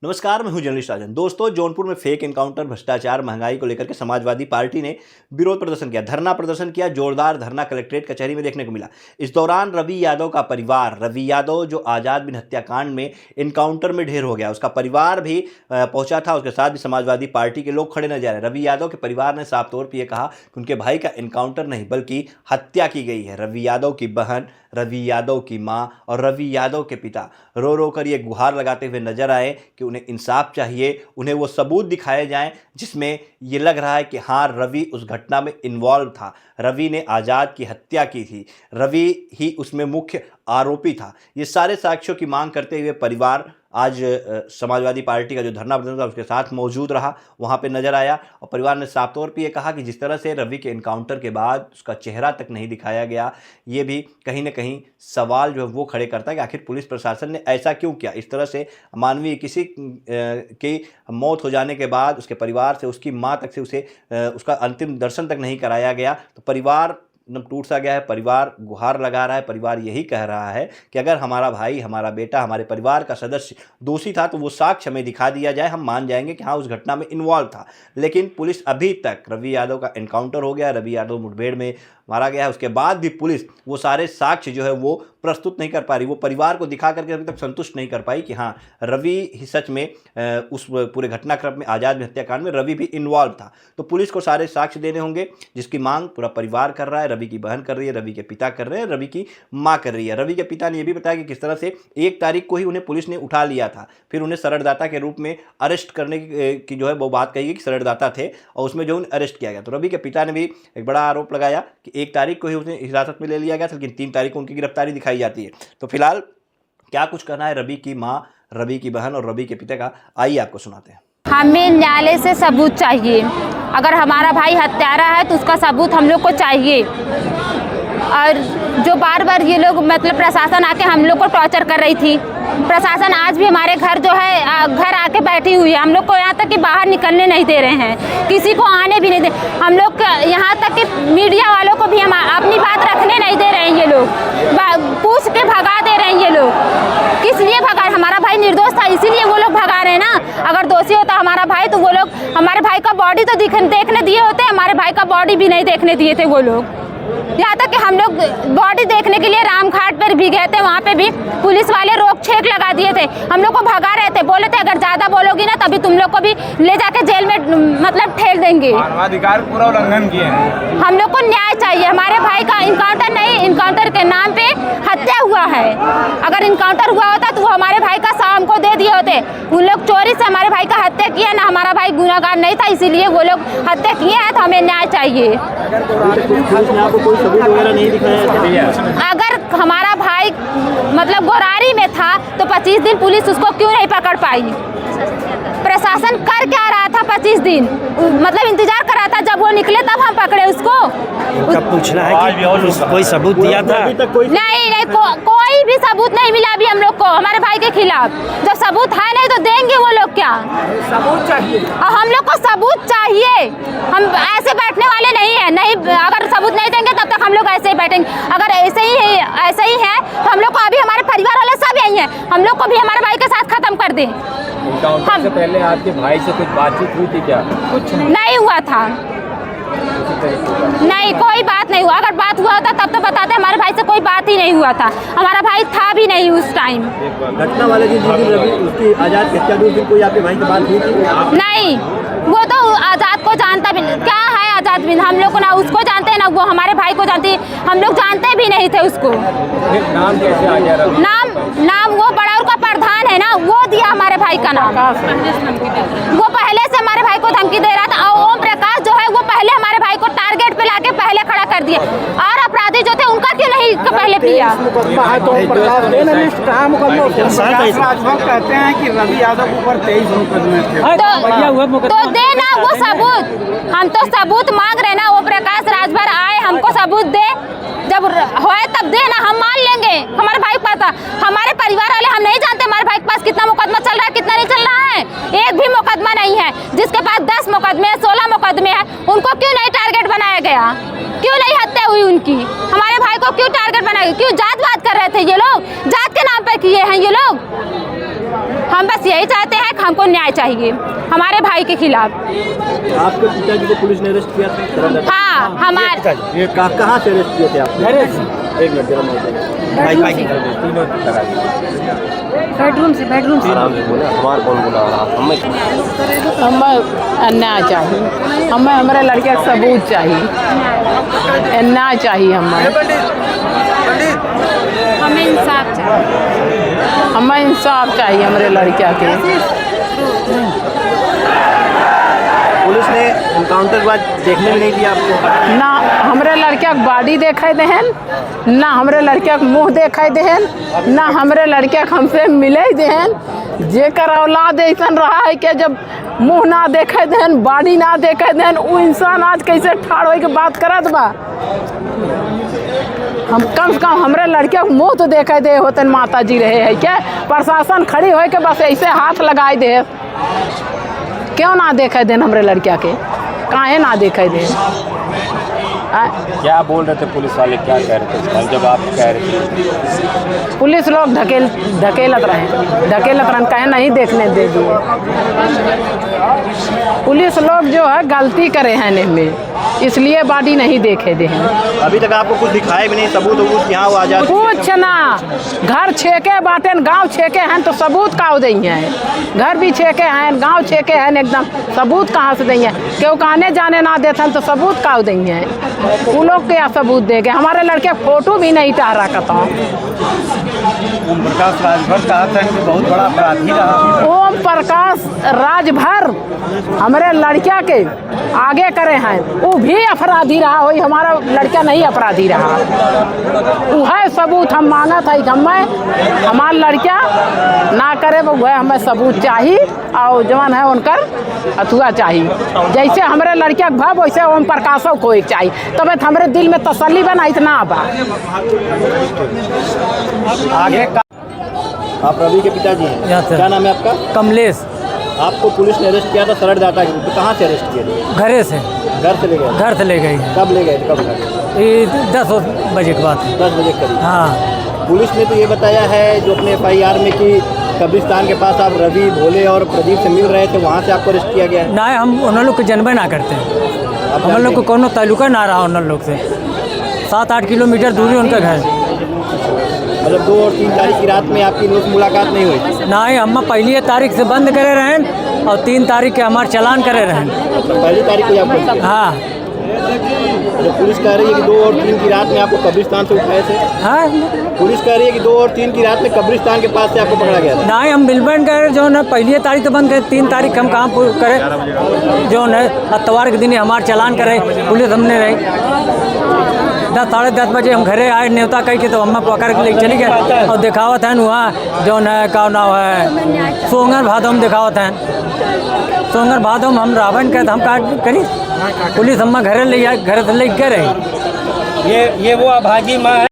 नमस्कार, मैं हूं जर्नलिस्ट राजन। दोस्तों, जौनपुर में फेक एनकाउंटर, भ्रष्टाचार, महंगाई को लेकर के समाजवादी पार्टी ने विरोध प्रदर्शन किया, धरना प्रदर्शन किया। जोरदार धरना कलेक्ट्रेट कचहरी में देखने को मिला। इस दौरान रवि यादव का परिवार, रवि यादव जो आज़ाद बिन हत्याकांड में एनकाउंटर में ढेर हो गया, उसका परिवार भी पहुंचा था। उसके साथ भी समाजवादी पार्टी के लोग खड़े नजर आए। रवि यादव के परिवार ने साफ तौर पर यह कहा कि उनके भाई का एनकाउंटर नहीं बल्कि हत्या की गई है। रवि यादव की बहन, रवि यादव की मां और रवि यादव के पिता रो रो कर ये गुहार लगाते हुए नजर आए कि उन्हें इंसाफ चाहिए, उन्हें वो सबूत दिखाए जाएं जिसमें ये लग रहा है कि हाँ, रवि उस घटना में इन्वॉल्व था, रवि ने आज़ाद की हत्या की थी, रवि ही उसमें मुख्य आरोपी था। ये सारे साक्ष्यों की मांग करते हुए परिवार आज समाजवादी पार्टी का जो धरना प्रदर्शन था उसके साथ मौजूद रहा, वहाँ पे नज़र आया। और परिवार ने साफ तौर पे ये कहा कि जिस तरह से रवि के एनकाउंटर के बाद उसका चेहरा तक नहीं दिखाया गया, ये भी कहीं ना कहीं सवाल जो है वो खड़े करता है कि आखिर पुलिस प्रशासन ने ऐसा क्यों किया। इस तरह से मानवीय किसी की मौत हो जाने के बाद उसके परिवार से, उसकी माँ तक से उसे उसका अंतिम दर्शन तक नहीं कराया गया, तो परिवार टूट सा गया है। परिवार गुहार लगा रहा है। परिवार यही कह रहा है कि अगर हमारा भाई, हमारा बेटा, हमारे परिवार का सदस्य दोषी था तो वो साक्ष्य हमें दिखा दिया जाए, हम मान जाएंगे कि हाँ, उस घटना में इन्वॉल्व था। लेकिन पुलिस अभी तक, रवि यादव का एनकाउंटर हो गया, रवि यादव मुठभेड़ में मारा गया है, उसके बाद भी पुलिस वो सारे साक्ष्य जो है वो प्रस्तुत नहीं कर पा रही। वो परिवार को दिखा करके अभी तक संतुष्ट नहीं कर पाई कि हाँ, रवि ही सच में उस पूरे घटनाक्रम में, आज़ाद हत्याकांड में रवि भी इन्वॉल्व था। तो पुलिस को सारे साक्ष्य देने होंगे, जिसकी मांग पूरा परिवार कर रहा है। रवि की बहन कर रही है, रवि के पिता कर रहे हैं, रवि की माँ कर रही है। रवि के पिता ने यह भी बताया कि किस तरह से 1 तारीख को ही उन्हें पुलिस ने उठा लिया था, फिर उन्हें शरणदाता के रूप में अरेस्ट करने की जो है वो बात कही गई कि शरणदाता थे और उसमें जो उन्हें अरेस्ट किया गया। तो रवि के पिता ने भी एक बड़ा आरोप लगाया कि 1 तारीख को ही उन्हें हिरासत में ले लिया गया था, लेकिन 3 तारीख को उनकी गिरफ्तारी दिखाई जाती है। तो फिलहाल क्या कुछ कहना है रवि की माँ, रवि की बहन और रवि के पिता का, आइए आपको सुनाते हैं। हमें न्यायालय से सबूत चाहिए। अगर हमारा भाई हत्यारा है तो उसका सबूत हम लोग को चाहिए। और जो बार बार ये लोग, मतलब प्रशासन आके हम लोग को टॉर्चर कर रही थी, प्रशासन आज भी हमारे घर जो है घर आके बैठी हुई है। हम लोग को यहाँ तक कि बाहर निकलने नहीं दे रहे हैं, किसी को आने भी नहीं दे। हम लोग यहाँ तक कि मीडिया वालों को भी हम अपनी बात रखने नहीं दे रहे हैं। ये लोग पूछ के भगा दे रहे हैं। ये लोग किस लिए भगा? हमारा भाई निर्दोष था, इसीलिए वो लोग भगा रहे हैं ना। अगर दोषी होता हमारा भाई तो वो लोग हमारे भाई का बॉडी तो देखने दिए होते। हमारे भाई का बॉडी भी नहीं देखने दिए थे वो लोग। यहाँ तक कि हम लोग बॉडी देखने के लिए रामघाट पर भी गए थे, वहाँ पे भी पुलिस वाले रोक छेक लगा दिए थे। हम लोग को भगा रहे थे, बोले थे अगर ज़्यादा बोलोगी ना तभी तुम लोग को भी ले जाके जेल में मतलब ठेल देंगे। मानवाधिकार पूरा उल्लंघन किए हैं। हम लोग को न्याय चाहिए। हमारे भाई का इनकाउंटर नहीं, इनकाउंटर के नाम पे हत्या हुआ है। अगर इनकाउंटर हुआ होता तो वो हमारे भाई का शाम को दे दिए होते। उन लोग चोरी से हमारे भाई का हत्या किया ना, हमारा भाई गुनाहगार नहीं था, इसीलिए वो लोग हत्या किए हैं। तो हमें न्याय चाहिए। अगर हमारा भाई मतलब गोरारी में था तो 25 दिन पुलिस उसको क्यों नहीं पकड़ पाई? प्रशासन कर क्या रहा था 25 दिन? मतलब इंतजार कर रहा था, जब वो निकले तब हम पकड़े उसको। पूछना है कि कोई सबूत दिया था? नहीं, कोई भी सबूत नहीं मिला अभी हम लोग को हमारे भाई के खिलाफ। जब सबूत है नहीं तो देंगे वो लोग क्या? सबूत चाहिए और हम लोग को सबूत चाहिए। हम ऐसे बैठने वाले नहीं है। नहीं, अगर सबूत नहीं देंगे तब तक हम लोग ऐसे ही बैठेंगे। अगर ऐसे ही है तो हम लोग को अभी हमारे परिवार वाले सब यही हैं, हम लोग को भी हमारे भाई के साथ खत्म कर दें। से पहले आपके भाई से कुछ बातचीत हुई थी क्या? कुछ नहीं हुआ था। नहीं, कोई बात नहीं हुआ। अगर बात हुआ होता तब तो बताते। हमारे भाई से कोई बात ही नहीं हुआ था। हमारा भाई था भी नहीं उस टाइम। घटना वाले दिन उसकी आज़ाद की हत्या, दिन कोई आपके भाई की बात हुई थी? नहीं, वो तो आज़ाद को जानता भी नहीं। क्या है आज़ाद बिन? हम लोग को ना उसको जानते हैं ना वो हमारे भाई को जानती है। हम लोग जानते भी नहीं थे उसको। नाम कैसे आ गया? नाम वो बड़ा का प्रधान है ना, वो दिया हमारे भाई का नाम। वो पहले से हमारे भाई को धमकी दे रहा था। और ओम प्रकाश जो है वो पहले हमारे भाई को टारगेट पे लाके पहले खड़ा कर दिया। और अपराधी जो थे उनका क्यों नहीं पहले किया? कहते हैं कि रवि यादव के ऊपर 23 मुकदमे थे। तो देना वो सबूत। हम तो सबूत मांग रहे ना। वो प्रकाश राजभर आए, हमको सबूत दे, जब होए तब देना, हम मान लेंगे। हमारे भाई पता, हमारे परिवार वाले हम नहीं जानते हमारे भाई के पास कितना मुकदमा चल रहा है, कितना नहीं चल रहा है। एक भी मुकदमा नहीं है। जिसके पास 10 मुकदमे, 16 मुकदमे हैं, उनको क्यों नहीं टारगेट बनाया गया? क्यों नहीं हत्या हुई उनकी? हमारे भाई को क्यों टारगेट बनाया गया? क्यों जात कर रहे थे ये लोग? जात के नाम पर किए हैं ये लोग। हम बस यही चाहते हैं हमको न्याय चाहिए हमारे भाई के खिलाफ। आपके पिताजी को पुलिस ने अरेस्ट किया था? हाँ, हमारे ये कहाँ से अरेस्ट किए थे आपने? एक मिनट जरा बेडरूम से हमें अन्याय चाहिए, हमें हमारे लड़के का सबूत चाहिए, अन्याय चाहिए, हमें इंसाफ चाहिए, हमें इंसाफ चाहिए हमारे लड़के के। पुलिस ने एनकाउंटर के बाद देखने में नहीं दिया आपको? ना हमारे लड़के का बॉडी देखे देहन, ना हमारे लड़के का मुँह देखे देहन, ना हमारे लड़के हमसे मिले देहन। जेकर औलाद ऐसा रहा है कि जब मुँह ना देखे देहन, बॉडी ना देखे देहन, वो इंसान आज कैसे ठाड़ होके बात करत बा। हम कम से कम हमारे लड़के को मुँह तो देखे दे होते माता जी रहे है क्या? प्रशासन खड़ी हो के बस ऐसे हाथ लगाए दे, क्यों ना देखे देन हमारे लड़किया के? काहे ना देखे दे? क्या बोल रहे थे पुलिस वाले, क्या कह रहे थे जब आप कह रहे थे? पुलिस लोग ढकेलत रहे, कहे नहीं देखने दे दिए। पुलिस लोग जो है गलती करे हैं इनमें, इसलिए बॉडी नहीं देखे दे हैं। अभी तक आपको कुछ दिखाए भी नहीं सबूत यहाँ वो आजाद? कुछ ना, घर छेके बाटेन, गांव छेके हैं तो सबूत कहाँ देंगे हैं? घर भी छेके हैं, गांव छेके हैं, एकदम सबूत कहाँ से देंगे? क्यों आने जाने ना देते तो सबूत कहाँ देंगे हैं? वो लोग क्या सबूत देंगे? हमारे लड़के फोटो भी नहीं टहरा करता। ओम प्रकाश राजभर कहा था कि बहुत बड़ा अपराधी रहा। ओम प्रकाश राजभर हमारे लड़किया के आगे करे हैं, वो भी अपराधी रहा हो, हमारा लड़का नहीं अपराधी रहा। वो है सबूत हम मांगा था कि हमारा लड़का ना करे, वो है हमें सबूत चाहिए और जवान है उनकर अथुआ चाहिए। जैसे हमारे लड़किया के भाव वैसे ओम प्रकाशों को एक चाहिए, तब हमारे दिल में तसल्ली बना इतना बा। आगे आप रवि के पिताजी हैं, क्या नाम है आपका? कमलेश। आपको पुलिस ने अरेस्ट किया था सरड़दाता के, तो कहाँ से अरेस्ट किया था? घरे से घर से ले गए? घर से ले गई। कब ले गए थे? कब लगे? ये 10 बजे के बाद। 10 बजे करीब। हाँ, पुलिस ने तो ये बताया है जो अपने FIR में कि कब्रिस्तान के पास आप रवि, भोले और प्रदीप से मिल रहे थे, वहाँ से आपको अरेस्ट किया गया है? ना हम उन लोग को जनबे ना करते, हम लोग को कोनो ताल्लुका ना रहा उन लोग से। 7-8 किलोमीटर दूरी उनका घर। मतलब 2 और 3 तारीख की रात में आपकी रोज मुलाकात नहीं हुई? ना ही हम पहली तारीख से बंद करे रहें और 3 तारीख के हमारे चलान करे रहें। पहली तारीख को आपको? हाँ। तो पुलिस कह रही है कि 2 और 3 की रात में आपको कब्रिस्तान से उठाए थे? हाँ, पुलिस कह रही है कि 2 और 3 की रात में कब्रिस्तान के पास से आपको पकड़ा गया था? ना ही हम बिलबंद करे जो है पहली तारीख तो बंद करे, 3 तारीख हम कहाँ करे जो है इतवार के दिन ही हमारे चलान करे पुलिस हमने रही। 10 साढ़े 10 बजे हम घरे आए न्योता कह के, तो हम पकड़ के लेके चली गए और दिखावत है वहाँ जो है का नाम है सोंगर भादो में दिखावत है। सोंगर भादो में हम रावण कहते हम का करी, पुलिस हम घरे ले घर से ले गए रही। ये वो अभागी माँ है।